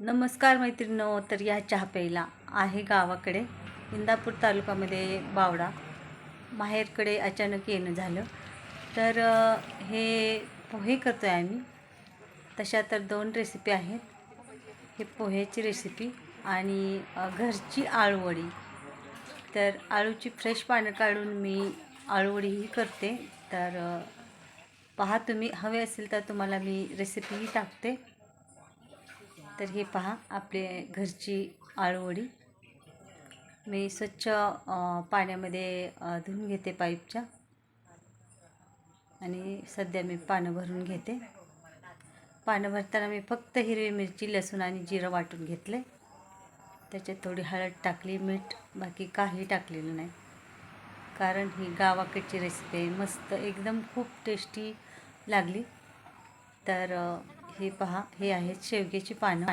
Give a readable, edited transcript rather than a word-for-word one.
नमस्कार मैत्रिणींनो. तर या चहा प्यायला आहे गावाकडे इंदापूर तालुक्यामध्ये बावडा. माहेरकडे अचानक येणं झालं तर हे पोहे करतो आहे आम्ही. तशा तर 2 रेसिपी आहेत. हे पोह्याची रेसिपी आणि घरची आळूवडी. तर आळूची फ्रेश पानं काढून मी आळूवडीही करते. तर पहा, तुम्ही हवे असेल तर तुम्हाला मी रेसिपीही टाकते. तर हे पहा, आपले घरची आळूवडी मी स्वच्छ पाण्यामध्ये धुवून घेते पाईपच्या. आणि सध्या मी पानं भरून घेते. पानं भरताना मी फक्त हिरवी मिरची, लसूण आणि जिरं वाटून घेतले. त्याच्यात थोडी हळद टाकली, मीठ, बाकी काही टाकलेलं नाही. कारण ही गावाकडची रेसिपी आहे, मस्त एकदम खूप टेस्टी लागली. तर हे पहा, हे आहेत शेवग्याची पानं.